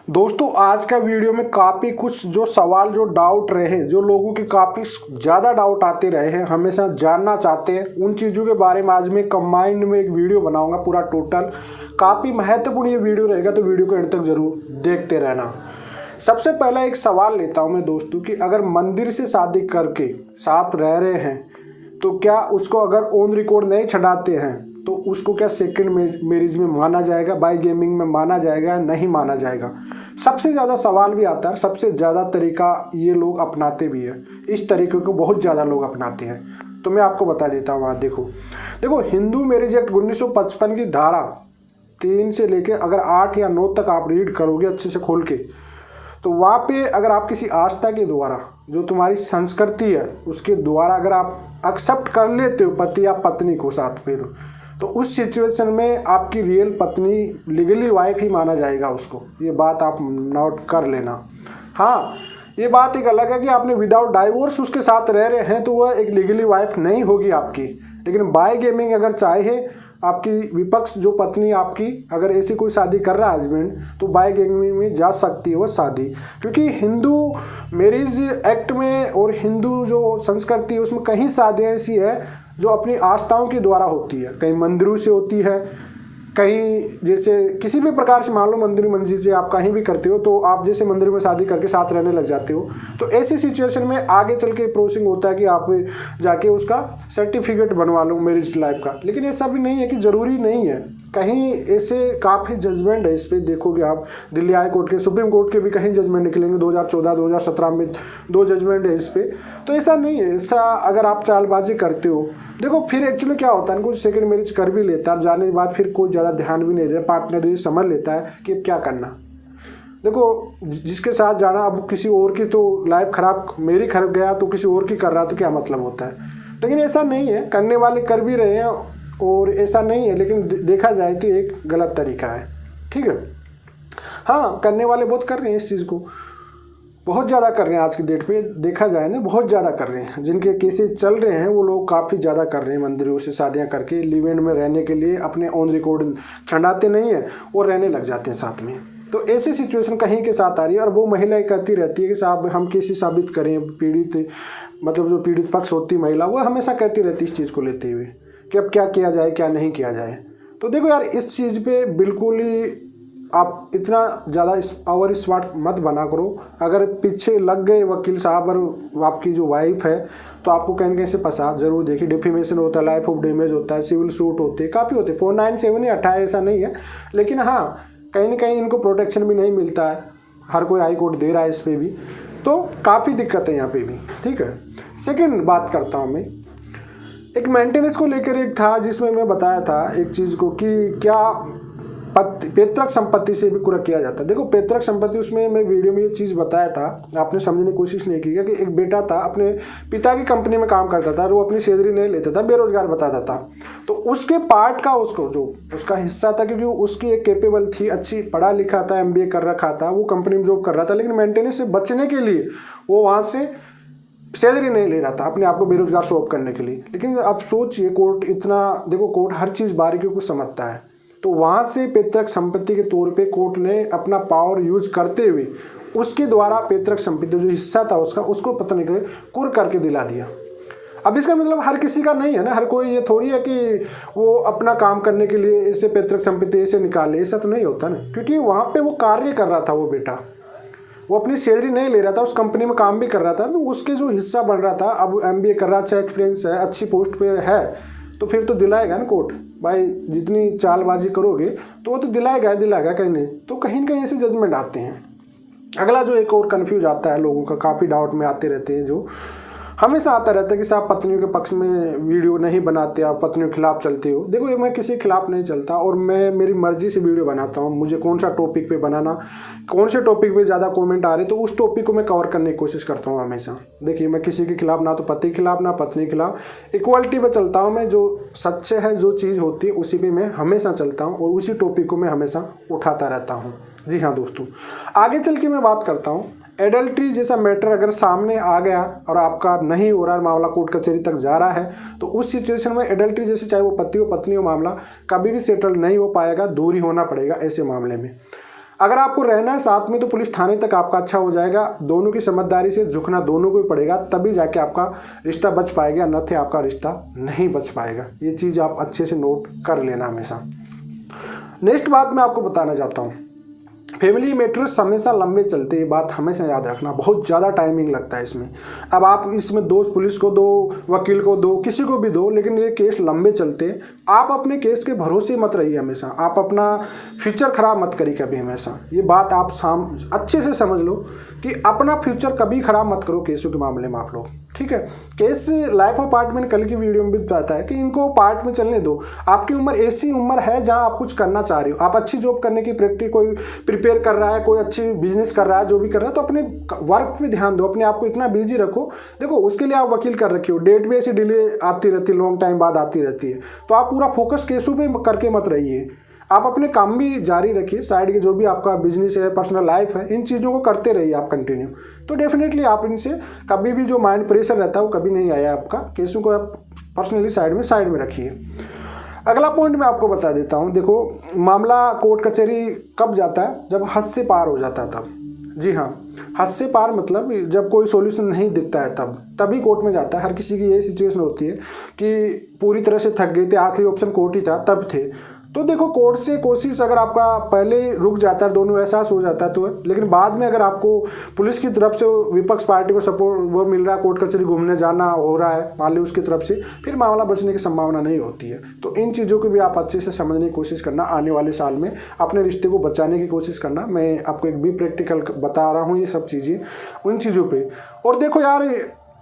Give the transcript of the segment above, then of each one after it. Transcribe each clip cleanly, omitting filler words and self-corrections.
दोस्तों आज का वीडियो में काफ़ी कुछ जो सवाल जो डाउट रहे हैं, जो लोगों के काफ़ी ज़्यादा डाउट आते रहे हैं, हमेशा जानना चाहते हैं, उन चीज़ों के बारे में आज मैं कंबाइंड में एक वीडियो बनाऊंगा पूरा टोटल। काफ़ी महत्वपूर्ण ये वीडियो रहेगा, तो वीडियो को एंड तक ज़रूर देखते रहना। सबसे पहला एक सवाल लेता हूँ मैं दोस्तों कि अगर मंदिर से शादी करके साथ रह रहे हैं तो क्या उसको अगर ऑन रिकॉर्ड नहीं छड़ाते हैं तो उसको क्या सेकंड मैरिज में माना जाएगा, बाय गेमिंग में माना जाएगा या नहीं माना जाएगा। सबसे ज़्यादा सवाल भी आता है, सबसे ज़्यादा तरीका ये लोग अपनाते भी हैं, इस तरीके को बहुत ज़्यादा लोग अपनाते हैं। तो मैं आपको बता देता हूँ। वहाँ देखो हिंदू मैरिज एक्ट 1955 की धारा 3 से लेके अगर 8 या 9 तक आप रीड करोगे अच्छे से खोल के, तो वहाँ पे अगर आप किसी आस्था के द्वारा, जो तुम्हारी संस्कृति है उसके द्वारा अगर आप एक्सेप्ट कर लेते हो पति या पत्नी को साथ, फिर तो उस सिचुएशन में आपकी रियल पत्नी लीगली वाइफ ही माना जाएगा उसको। ये बात आप नोट कर लेना। हाँ, ये बात एक अलग है कि आपने विदाउट डाइवोर्स उसके साथ रह रहे हैं तो वह एक लीगली वाइफ नहीं होगी आपकी। लेकिन बाय गेमिंग अगर चाहे आपकी विपक्ष जो पत्नी आपकी अगर ऐसी कोई शादी कर रहा है हस्बैंड, तो बाय गेमिंग में जा सकती है वह शादी। क्योंकि हिंदू मैरिज एक्ट में और हिंदू जो संस्कृति है उसमें कहीं शादियाँ ऐसी है जो अपनी आस्थाओं के द्वारा होती है, कहीं मंदिरों से होती है, कहीं जैसे किसी भी प्रकार से, मान लो मंदिर मस्जिद से आप कहीं भी करते हो तो आप जैसे मंदिर में शादी करके साथ रहने लग जाते हो, तो ऐसी सिचुएशन में आगे चल के प्रोसेसिंग होता है कि आप जाके उसका सर्टिफिकेट बनवा लो मैरिज लाइफ का। लेकिन ऐसा भी नहीं है कि ज़रूरी नहीं है, कहीं ऐसे काफ़ी जजमेंट है इस पर। देखोगे आप दिल्ली हाई कोर्ट के, सुप्रीम कोर्ट के भी कहीं जजमेंट निकलेंगे, 2014 2017 में 2 जजमेंट है इस पर। तो ऐसा नहीं है, ऐसा अगर आप चालबाजी करते हो, देखो फिर एक्चुअली क्या होता है, कुछ सेकंड मैरिज कर भी लेता है, जाने के बाद फिर कोई ज़्यादा ध्यान भी नहीं देता, पार्टनर ये समझ लेता है कि अब क्या करना। देखो जिसके साथ जाना, अब किसी और की तो लाइफ खराब, मेरी खराब गया तो किसी और की कर रहा तो क्या मतलब होता है। लेकिन ऐसा नहीं है, करने वाले कर भी रहे हैं और ऐसा नहीं है, लेकिन देखा जाए तो एक गलत तरीका है। ठीक है, हाँ करने वाले बहुत कर रहे हैं इस चीज़ को, बहुत ज़्यादा कर रहे हैं आज की डेट पे, देखा जाए ना बहुत ज़्यादा कर रहे हैं। जिनके केसेस चल रहे हैं वो लोग काफ़ी ज़्यादा कर रहे हैं, मंदिरों से शादियां करके लिव इन में रहने के लिए अपने ऑन रिकॉर्ड छंडाते नहीं हैं और रहने लग जाते हैं साथ में। तो ऐसी सिचुएशन कहीं के साथ आ रही है और वो महिलाएं कहती रहती है कि साहब हम कैसे साबित करें, पीड़ित मतलब जो पीड़ित पक्ष होती महिला वो हमेशा कहती रहती है इस चीज़ को लेते हुए कि अब क्या किया जाए क्या नहीं किया जाए। तो देखो यार, इस चीज़ पे बिल्कुल ही आप इतना ज़्यादा ओवर स्मार्ट मत बना करो। अगर पीछे लग गए वकील साहब और आपकी जो वाइफ है तो आपको कहीं कहीं से फंसा जरूर। देखिए डिफेमेशन होता है, लाइफ ऑफ डैमेज होता है, सिविल सूट होते हैं, काफ़ी होते हैं, 497 या 28 ऐसा नहीं है। लेकिन हाँ कहीं ना कहीं इनको प्रोटेक्शन भी नहीं मिलता है, हर कोई हाई कोर्ट दे रहा है इस पर भी, तो काफ़ी दिक्कत है यहाँ पे भी। ठीक है, सेकेंड बात करता हूँ मैं, एक मेंटेनेंस को लेकर एक था जिसमें मैं बताया था एक चीज़ को कि क्या पैतृक संपत्ति से भी पूरा किया जाता है। देखो पैतृक संपत्ति, उसमें मैं वीडियो में ये चीज़ बताया था, आपने समझने की कोशिश नहीं की कि एक बेटा था, अपने पिता की कंपनी में काम करता था और वो अपनी सैलरी नहीं लेता था, बेरोजगार बताता था। तो उसके पार्ट का उसको जो उसका हिस्सा था, क्योंकि उसकी एक कैपेबल थी, अच्छी पढ़ा लिखा था, MBA कर रखा था, वो कंपनी में जॉब कर रहा था, लेकिन मेंटेनेंस से बचने के लिए वो वहाँ से सैलरी नहीं ले रहा था अपने आप को बेरोजगार शो ऑफ करने के लिए। लेकिन अब सोचिए कोर्ट इतना, देखो कोर्ट हर चीज़ बारीकियों को समझता है, तो वहाँ से पैतृक संपत्ति के तौर पे कोर्ट ने अपना पावर यूज करते हुए उसके द्वारा पैतृक संपत्ति जो हिस्सा था उसका, उसको पता नहीं कुर करके दिला दिया। अब इसका मतलब हर किसी का नहीं है ना, हर कोई ये थोड़ी है कि वो अपना काम करने के लिए इससे पैतृक संपत्ति ऐसे निकाले, ऐसा तो नहीं होता ना। क्योंकि वहाँ पे वो कार्य कर रहा था, वो बेटा वो अपनी सैलरी नहीं ले रहा था, उस कंपनी में काम भी कर रहा था, तो उसके जो हिस्सा बन रहा था, अब MBA कर रहा, अच्छा एक्सपीरियंस है, अच्छी पोस्ट पे है, तो फिर तो दिलाएगा ना कोर्ट। भाई जितनी चालबाजी करोगे तो वो तो दिलाएगा कहीं नहीं, तो कहीं ना कहीं ऐसे जजमेंट आते हैं। अगला जो एक और कन्फ्यूज आता है लोगों का, काफ़ी डाउट में आते रहते हैं, जो हमेशा आता रहता है कि साहब पत्नियों के पक्ष में वीडियो नहीं बनाते, आप पत्नियों के खिलाफ चलते हो। देखो ये मैं किसी के खिलाफ नहीं चलता और मैं मेरी मर्जी से वीडियो बनाता हूँ, मुझे कौन सा टॉपिक पे बनाना, कौन से टॉपिक पे ज़्यादा कमेंट आ रहे तो उस टॉपिक को मैं कवर करने की कोशिश करता हूँ हमेशा। देखिए मैं किसी के खिलाफ, ना तो पति के खिलाफ ना पत्नी के खिलाफ, इक्वालिटी पे चलता हूँ मैं। जो सच्चे है, जो चीज़ होती है उसी पर मैं हमेशा चलता हूँ और उसी टॉपिक को मैं हमेशा उठाता रहता हूँ। जी हाँ दोस्तों, आगे चल के मैं बात करता हूँ एडल्ट्री जैसा मैटर अगर सामने आ गया और आपका नहीं हो रहा है, मामला कोर्ट कचहरी तक जा रहा है, तो उस सिचुएशन में एडल्ट्री जैसे चाहे वो पति हो पत्नी हो, मामला कभी भी सेटल नहीं हो पाएगा, दूरी होना पड़ेगा ऐसे मामले में। अगर आपको रहना है साथ में तो पुलिस थाने तक आपका अच्छा हो जाएगा। दोनों की समझदारी से झुकना दोनों को ही पड़ेगा, तभी जाके आपका रिश्ता बच पाएगा, अन्यथा आपका रिश्ता नहीं बच पाएगा। ये चीज़ आप अच्छे से नोट कर लेना हमेशा। नेक्स्ट बात मैं आपको बताना चाहता हूँ, फैमिली मैटर्स हमेशा लंबे चलते हैं, ये बात हमेशा याद रखना। बहुत ज़्यादा टाइमिंग लगता है इसमें। अब आप इसमें दोस्त पुलिस को दो, वकील को दो, किसी को भी दो, लेकिन ये केस लंबे चलते हैं। आप अपने केस के भरोसे मत रहिए हमेशा, आप अपना फ्यूचर खराब मत करिए कभी हमेशा। ये बात आप अच्छे से समझ लो कि अपना फ्यूचर कभी खराब मत करो केसों के मामले में आप लोग, ठीक है। केस लाइफ ऑफ पार्ट मैंने कल की वीडियो में भी बताया है कि इनको पार्ट में चलने दो। आपकी उम्र ऐसी उम्र है जहां आप कुछ करना चाह रहे हो, आप अच्छी जॉब करने की प्रैक्टिस, कोई प्रिपेयर कर रहा है, कोई अच्छी बिजनेस कर रहा है, जो भी कर रहा है, तो अपने वर्क पे ध्यान दो, अपने आप को इतना बिजी रखो। देखो उसके लिए आप वकील कर रखे हो, डेट भी ऐसी डिले आती रहती है, लॉन्ग टाइम बाद आती रहती है, तो आप पूरा फोकस केसों पे करके मत रहिए। आप अपने काम भी जारी रखिए, साइड के जो भी आपका बिजनेस है, पर्सनल लाइफ है, इन चीज़ों को करते रहिए आप कंटिन्यू। तो डेफिनेटली आप इनसे कभी भी जो माइंड प्रेशर रहता है वो कभी नहीं आया आपका। केसों को आप पर्सनली साइड में रखिए। अगला पॉइंट मैं आपको बता देता हूँ। देखो मामला कोर्ट कचहरी कब जाता है, जब हद से पार हो जाता है तब। जी हाँ, हद से पार मतलब जब कोई सॉल्यूशन नहीं दिखता है तभी कोर्ट में जाता है। हर किसी की यही सिचुएशन होती है कि पूरी तरह से थक गए थे, आखिरी ऑप्शन कोर्ट ही था, तब थे। तो देखो कोर्ट से कोशिश अगर आपका पहले ही रुक जाता है, दोनों एहसास हो जाता है तो, लेकिन बाद में अगर आपको पुलिस की तरफ से विपक्ष पार्टी को सपोर्ट वो मिल रहा है, कोर्ट कचहरी घूमने जाना हो रहा है मान ली उसकी तरफ से, फिर मामला बचने की संभावना नहीं होती है। तो इन चीज़ों को भी आप अच्छे से समझने की कोशिश करना, आने वाले साल में अपने रिश्ते को बचाने की कोशिश करना। मैं आपको एक भी प्रैक्टिकल बता रहा हूँ ये सब चीज़ें, उन चीज़ों पर। और देखो यार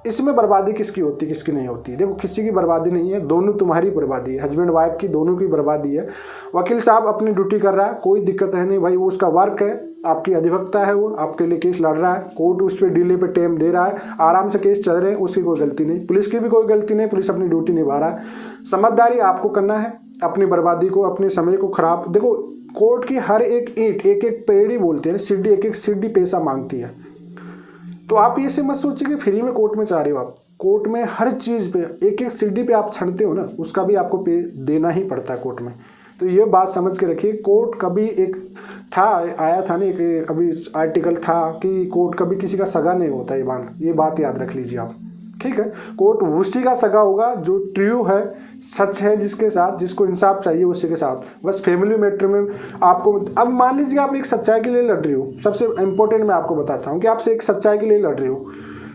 इसमें बर्बादी किसकी होती है किसकी नहीं होती। देखो किसी की बर्बादी नहीं है, दोनों तुम्हारी बर्बादी है, हस्बैंड वाइफ की दोनों की बर्बादी है। वकील साहब अपनी ड्यूटी कर रहा है, कोई दिक्कत है नहीं भाई, वो उसका वर्क है, आपकी अधिवक्ता है, वो आपके लिए केस लड़ रहा है, कोर्ट उस पर डिले पे टाइम दे रहा है, आराम से केस चल रहे हैं, उसकी कोई गलती नहीं, पुलिस की भी कोई गलती नहीं, पुलिस अपनी ड्यूटी निभा रहा है। समझदारी आपको करना है, अपनी बर्बादी को, अपने समय को खराब। देखो कोर्ट की हर एक ईंट, एक एक पेड़ी बोलते हैं, सीढ़ी, एक एक सीढ़ी पैसा मांगती है। तो आप ये से मत सोचिए कि फ्री में कोर्ट में चाह रहे हो आप। कोर्ट में हर चीज़ पे, एक एक सीढ़ी पे आप चढ़ते हो ना, उसका भी आपको पे देना ही पड़ता है कोर्ट में। तो ये बात समझ के रखिए। कोर्ट कभी एक आया था ना, एक अभी आर्टिकल था कि कोर्ट कभी किसी का सगा नहीं होता, ये बात याद रख लीजिए आप, ठीक है। कोर्ट उसी का सगा होगा जो ट्रू है, सच है, जिसके साथ, जिसको इंसाफ चाहिए उसी के साथ। बस फैमिली मैटर में आपको, अब मान लीजिए आप एक सच्चाई के लिए लड़ रही हो, सबसे इंपॉर्टेंट मैं आपको बताता हूँ कि आपसे एक सच्चाई के लिए लड़ रही हो,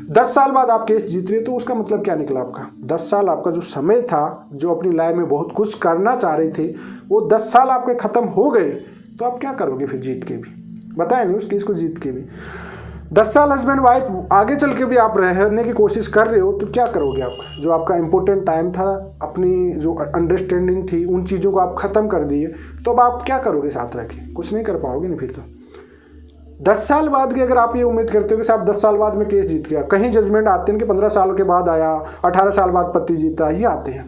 10 साल बाद आप केस जीत रही हो, तो उसका मतलब क्या निकला आपका? 10 साल आपका जो समय था, जो अपनी लाइफ में बहुत कुछ करना चाह रही थी, वो 10 साल आपके खत्म हो गए। तो आप क्या करोगे फिर जीत के भी? बताया नहीं उस केस को जीत के भी। 10 साल हस्बैंड वाइफ आगे चल के भी आप रहने की कोशिश कर रहे हो, तो क्या करोगे आप? जो आपका इंपॉर्टेंट टाइम था, अपनी जो अंडरस्टैंडिंग थी, उन चीज़ों को आप ख़त्म कर दिए, तो अब आप क्या करोगे साथ रह के? कुछ नहीं कर पाओगे ना फिर तो। 10 साल बाद की अगर आप ये उम्मीद करते हो कि साहब 10 साल बाद में केस जीत गया, कहीं जजमेंट आते हैं कि 15 साल के बाद आया, 18 साल बाद पति जीता, ये आते हैं,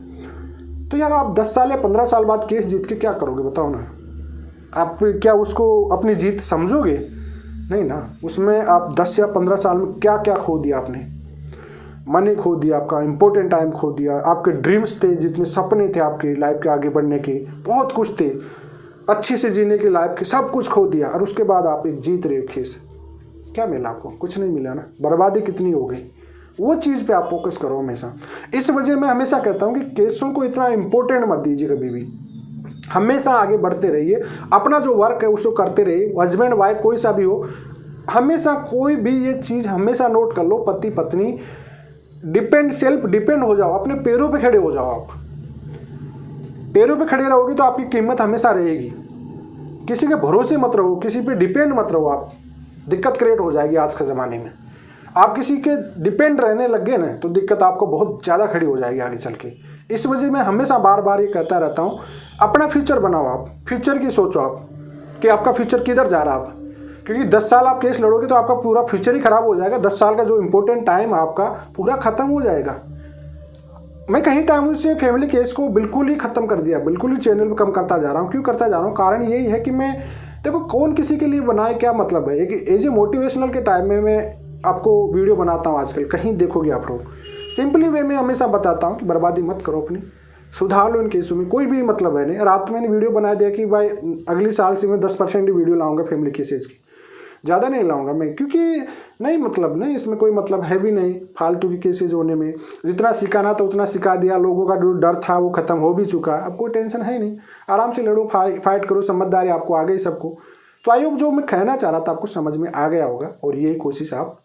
तो यार आप 10 साल या 15 साल बाद केस जीत के क्या करोगे बताओ ना? आप क्या उसको अपनी जीत समझोगे? नहीं ना। उसमें आप 10 या 15 साल में क्या क्या खो दिया आपने? मनी खो दिया, आपका इंपॉर्टेंट टाइम खो दिया, आपके ड्रीम्स थे, जितने सपने थे आपके लाइफ के आगे बढ़ने के, बहुत कुछ थे, अच्छी से जीने की लाइफ के, सब कुछ खो दिया। और उसके बाद आप एक जीत रहे हो केस, क्या मिला आपको? कुछ नहीं मिला ना। बर्बादी कितनी हो गई, वो चीज़ पे आप फोकस करो हमेशा। इस वजह मैं हमेशा कहता हूँ कि केसों को इतना इंपॉर्टेंट मत दीजिए कभी भी, हमेशा आगे बढ़ते रहिए, अपना जो वर्क है उसको करते रहिए। हस्बैंड वाइफ कोई सा भी हो, हमेशा कोई भी ये चीज़ हमेशा नोट कर लो, पति पत्नी सेल्फ डिपेंड हो जाओ, अपने पैरों पे खड़े हो जाओ। आप पैरों पे खड़े रहोगे तो आपकी कीमत हमेशा रहेगी। किसी के भरोसे मत रहो, किसी पे डिपेंड मत रहो, आप दिक्कत क्रिएट हो जाएगी आज के ज़माने में। आप किसी के डिपेंड रहने लग गए ना, तो दिक्कत आपको बहुत ज़्यादा खड़ी हो जाएगी आगे चल के। इस वजह मैं हमेशा बार बार ये कहता रहता हूँ, अपना फ्यूचर बनाओ, आप फ्यूचर की सोचो आप कि आपका फ्यूचर किधर जा रहा है आप। क्योंकि 10 साल आप केस लड़ोगे तो आपका पूरा फ्यूचर ही खराब हो जाएगा। 10 साल का जो इंपॉर्टेंट टाइम आपका पूरा ख़त्म हो जाएगा। मैं कहीं टाइम से फैमिली केस को बिल्कुल ही ख़त्म कर दिया, बिल्कुल ही चैनल पर कम करता जा रहा हूँ। क्यों करता जा रहा हूँ? कारण यही है कि मैं, देखो कौन किसी के लिए बनाए क्या मतलब है। एक एज ए मोटिवेशनल के टाइम में मैं आपको वीडियो बनाता हूँ आजकल, कहीं देखोगे आप लोग, सिंपली वे में हमेशा बताता हूँ कि बर्बादी मत करो अपनी, सुधार लो इन केसों में, कोई भी मतलब है नहीं। रात में मैंने वीडियो बना दिया कि भाई अगली साल से मैं 10% वीडियो लाऊंगा फैमिली केसेज की, ज़्यादा नहीं लाऊंगा मैं, क्योंकि नहीं मतलब नहीं, इसमें कोई मतलब है भी नहीं फालतू की केसेज होने में। जितना सिखाना था उतना सिखा दिया, लोगों का जो डर था वो खत्म हो भी चुका, अब कोई टेंशन है नहीं, आराम से लड़ो, फाइट करो, समझदारी आपको आ गई सबको। तो आई होप जो मैं कहना चाह रहा था आपको समझ में आ गया होगा, और यही कोशिश आप